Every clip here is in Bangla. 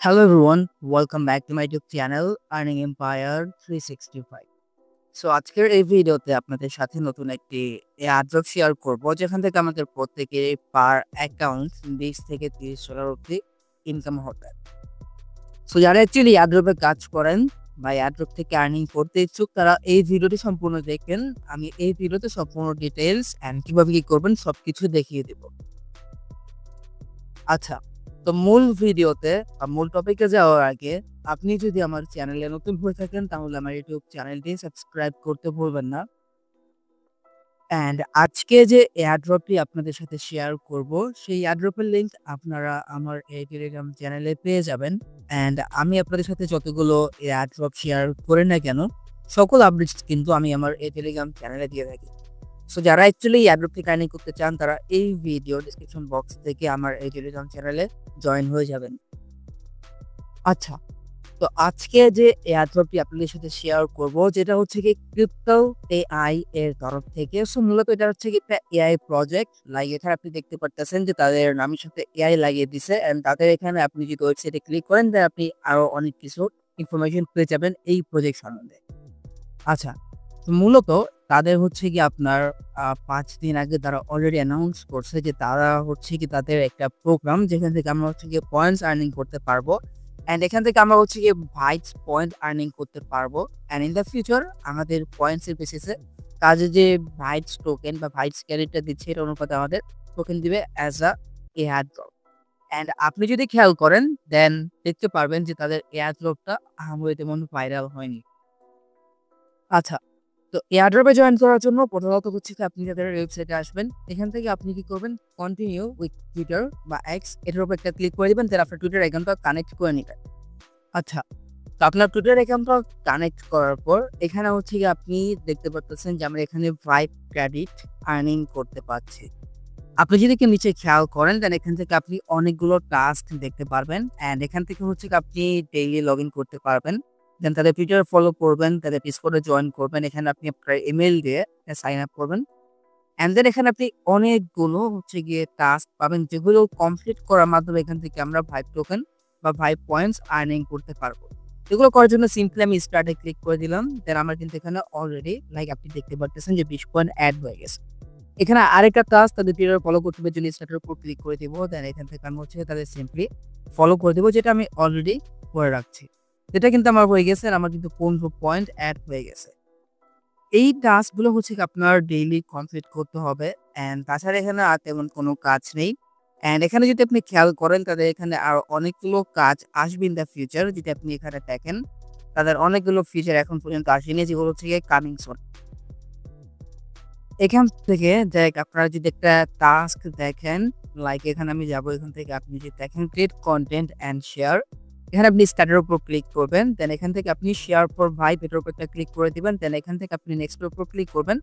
Hello everyone, welcome back to my YouTube channel Earning Empire 365. So আজকের এই ভিডিওতে আপনাদের সাথে নতুন একটি এয়ারড্রপ শেয়ার করব যেখান থেকে আমাদের প্রত্যেকের পার অ্যাকাউন্ট 20 থেকে 30 ডলার অবধি ইনকাম হবে। সো যারা অ্যাকচুয়ালি এয়ারড্রপে কাজ করেন বা এয়ারড্রপ থেকে আর্নিং করতে ইচ্ছুক তারা এই ভিডিওটি সম্পূর্ণ দেখেন। আমি এই ভিডিওতে সম্পূর্ণ ডিটেইলস এন্ড কিভাবে কি করবেন সবকিছু দেখিয়ে দেব। আচ্ছা, তো মূল ভিডিওতে বা মূল টপিকে যাওয়ার আগে আপনি যদি আমার চ্যানেলে নতুন হয়ে থাকেন তাহলে আমার ইউটিউব চ্যানেলটি সাবস্ক্রাইব করতে ভুলবেন না। অ্যান্ড আজকে যে এয়ারড্রপটি আপনাদের সাথে শেয়ার করব সেই এয়ারড্রপের লিঙ্ক আপনারা আমার এই টেলিগ্রাম চ্যানেলে পেয়ে যাবেন। অ্যান্ড আমি আপনাদের সাথে যতগুলো এয়ারড্রপ শেয়ার করি না কেন সকল আপডেটস কিন্তু আমি আমার এই টেলিগ্রাম চ্যানেলে দিয়ে থাকি। সো যারা অ্যাকচুয়ালি এয়ারড্রপ থেকে আর্নিং করতে চান তারা এই ভিডিও ডেসক্রিপশন বক্স থেকে আমার এই টেলিগ্রাম চ্যানেলে জয়েন হয়ে যাবেন। আচ্ছা, তো আজকে যে এয়ারড্রপটি আপনাদের সাথে শেয়ার করব যেটা হচ্ছে কি ক্রিপ্টো এআই এর তরফ থেকে। সো মূলত এটা হচ্ছে কি একটা এআই প্রজেক্ট। লাইক এখানে আপনি দেখতে পারতেছেন যে তাদের নামের সাথে এআই লাগিয়ে দিছে এন্ড তাদের এখানে আপনি যদি ওয়েবসাইটে ক্লিক করেন তাহলে আপনি আরো অনেক কিছু ইনফরমেশন পেয়ে যাবেন এই প্রজেক্ট সম্বন্ধে। আচ্ছা, তো মূলত তাদের হচ্ছে কি আপনার ৫ দিন আগে তারা অলরেডি অ্যানাউন্স করছে যে তারা হচ্ছে কি তাদের একটা প্রোগ্রাম যেখান থেকে আমরা হচ্ছে গিয়ে পয়েন্টস আর্নিং করতে পারবো। অ্যান্ড এখান থেকে আমরা হচ্ছে গিয়ে ভাইটস পয়েন্ট আর্নিং করতে পারবো। অ্যান্ড ইন দ্য ফিউচার আমাদের পয়েন্টসের বেসিসে কাজে যে ভাইটস টোকেন বা ভাইটস ক্যারেক্টার দিচ্ছে এটা অনুপাতে আমাদের টোকেন দিবে as a air drop. And আপনি যদি খেয়াল করেন দেন দেখতে পারবেন যে তাদের এয়ার ড্রপটা আহামরি তেমন ভাইরাল হয়নি। আচ্ছা, তো এয়ারড্রপে জয়েন করার জন্য প্রথমত হচ্ছে কি আপনি যাদের ওয়েবসাইটে আসবেন এখান থেকে আপনি কি করবেন কন্টিনিউ উইথ টুইটার বা এক্স এটার উপর একটা ক্লিক করে দিবেন, তাহলে আপনার টুইটার অ্যাকাউন্টটা কানেক্ট করে নেবেন। আচ্ছা, তো আপনার টুইটার অ্যাকাউন্টটা কানেক্ট করার পর এখানে হচ্ছে কি আপনি দেখতে পাচ্ছেন যে আমরা এখানে 5 ক্রেডিট আর্নিং করতে পারছি। আপনি যদি কি নিচে খেয়াল করেন দেন এখান থেকে আপনি অনেকগুলো টাস্ক দেখতে পারবেন। অ্যান্ড এখান থেকে হচ্ছে কি আপনি ডেইলি লগ ইন করতে পারবেন। দেন তাদের টুইটার ফলো করবেন, তাদের ডিসকর্ডে জয়েন করবেন। এখানে আপনি আপনার ইমেল দিয়ে সাইন আপ করবেন। অ্যান্ড দেন এখানে আপনি অনেকগুলো হচ্ছে গিয়ে টাস্ক পাবেন যেগুলো কমপ্লিট করার মাধ্যমে এখান থেকে আমরা 5 টোকেন বা 5 পয়েন্টস আর্নিং করতে পারবো। এগুলো করার জন্য সিম্পলি আমি স্টার্টে ক্লিক করে দিলাম। দেন আমার কিন্তু এখানে অলরেডি লাইক আপনি দেখতে পাচ্ছেন যে 20 পয়েন্ট অ্যাড হয়ে গেছে। এখানে আরেকটা টাস্ক তাদের টুইটার ফলো করতে হবে জন্য স্টার্টের উপর ক্লিক করে দিব। দেন এখান থেকে আমি হচ্ছে তাদের সিম্পলি ফলো করে দেবো যেটা আমি অলরেডি করে রাখছি। এটা কিন্তু আমার হয়ে গেছে আর আমার কিন্তু 15 পয়েন্ট অ্যাড হয়ে গেছে। এই টাস্কগুলো হচ্ছে আপনার ডেইলি কমপ্লিট করতে হবে। অ্যান্ড তাছাড়া এখানে আর তেমন কোনো কাজ নেই। অ্যান্ড এখানে যদি আপনি খেয়াল করেন তাদের এখানে আরো অনেকগুলো কাজ আসবে ইন দ্য ফিউচার। যদি আপনি এখানে দেখেন তাদের অনেকগুলো ফিচার এখন পর্যন্ত আসেনি যেগুলো হচ্ছে কামিং সুন। এখান থেকে দেখ আপনারা যদি একটা টাস্ক দেখেন লাইক এখানে আমি যাব, এখান থেকে আপনি যদি দেখেন ক্রিয়েট কন্টেন্ট অ্যান্ড শেয়ার, এখানে আপনি স্টার্টের উপর ক্লিক করবেন। দেন এখান থেকে আপনি শেয়ার ফর ভাইব এটার উপর একটা ক্লিক করে দিবেন। দেন এখান থেকে আপনি নেক্সটের উপর ক্লিক করবেন,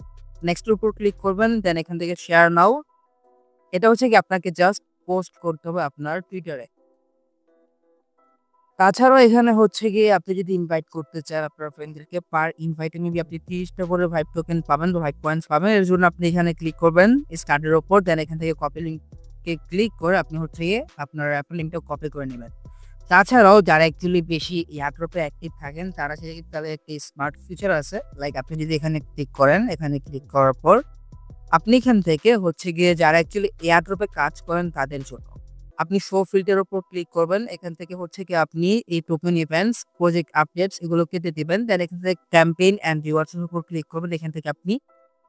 নেক্সটের উপর ক্লিক করবেন। দেন এখান থেকে শেয়ার নাও, এটা হচ্ছে কি আপনাকে জাস্ট পোস্ট করতে হবে আপনার টুইটারে। তাছাড়াও এখানে হচ্ছে গিয়ে আপনি যদি ইনভাইট করতে চান আপনার ফ্রেন্ডদেরকে পার ইনভাইটে মেবি আপনি 30টা করে ভাইব টোকেন পাবেন বা ভাইব পয়েন্টস পাবেন। এর জন্য আপনি এখানে ক্লিক করবেন স্টার্টের উপর। দেন এখান থেকে কপি লিঙ্কে ক্লিক করে আপনি হচ্ছে গিয়ে আপনার অ্যাপের লিঙ্কটা কপি করে নেবেন। তাছাড়াও যারা অ্যাকচুয়ালি বেশি এয়ারড্রপে অ্যাক্টিভ থাকেন তারা সেক্ষেত্রে তাদের একটি স্মার্ট ফিচার আছে। লাইক আপনি যদি এখানে ক্লিক করেন, এখানে ক্লিক করার পর আপনি এখান থেকে হচ্ছে গিয়ে যারা অ্যাকচুয়ালি এয়ারড্রপে কাজ করেন তাদের জন্য আপনি শো ফিল্টারের উপর ক্লিক করবেন। এখান থেকে হচ্ছে কি আপনি এই টোকেন ইভেন্টস, প্রজেক্ট আপডেটস এগুলো কেটে দিবেন। দেন এখান থেকে ক্যাম্পেইন অ্যান্ড রিওয়ার্ডস এর উপর ক্লিক করবেন। এখান থেকে আপনি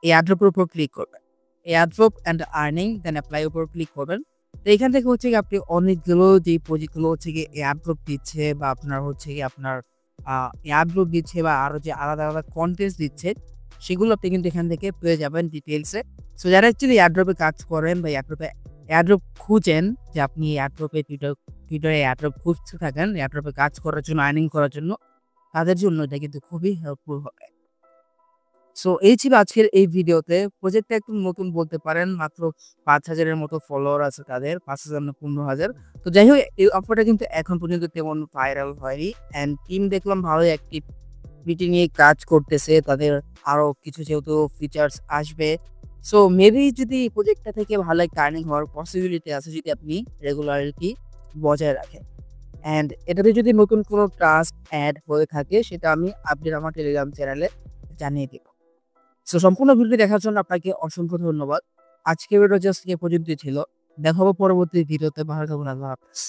এয়ারড্রপের উপর ক্লিক করবেন, airdrop and earning, then apply উপর ক্লিক করবেন। তো এখান থেকে হচ্ছে কি আপনি অনেকগুলো যে প্রজেক্টগুলো হচ্ছে কি এয়ারড্রপ দিচ্ছে বা আপনার হচ্ছে কি আপনার এয়ারড্রপ দিচ্ছে বা আরো যে আলাদা আলাদা কন্টেস্ট দিচ্ছে সেগুলো আপনি কিন্তু এখান থেকে পেয়ে যাবেন ডিটেলসে। সো যারা অ্যাকচুয়ালি এয়ারড্রপে কাজ করেন বা এয়ারড্রপ খুঁজেন যে আপনি এয়ারড্রপে টুইটারে এয়ারড্রপ খুঁজতে থাকেন এয়ারড্রপে কাজ করার জন্য, আর্নিং করার জন্য, তাদের জন্য এটা কিন্তু খুবই হেল্পফুল হবে। সো এই ছিল আজকের এই ভিডিওতে। প্রজেক্টটা একটু নতুন বলতে পারেন, মাত্র 5,000-এর মতো ফলোয়ার আছে তাদের, 5,000 না 15,000। তো যাই হোক এই অফারটা কিন্তু এখন পর্যন্ত তেমন ভাইরাল হয়নি। অ্যান্ড টিম দেখলাম ভালোই অ্যাক্টিভিটি নিয়ে কাজ করতেছে, তাদের আরো কিছু যেহেতু ফিচার্স আসবে। সো মেবি যদি এই প্রজেক্টটা থেকে ভালো একটা আর্নিং হওয়ার পসিবিলিটি আছে যদি আপনি রেগুলারিটি বজায় রাখেন। অ্যান্ড এটাতে যদি নতুন কোনো টাস্ক অ্যাড হয়ে থাকে সেটা আমি আপডেট আমার টেলিগ্রাম চ্যানেলে জানিয়ে দেব। সো সম্পূর্ণ ভিডিওটি দেখার জন্য আপনাকে অসংখ্য ধন্যবাদ। আজকের ভিডিও জাস্ট এ পর্যন্তই ছিল। দেখা হবে পরবর্তী ভিডিওতে। ভালো থাকুন। আল্লাহ হাফেজ।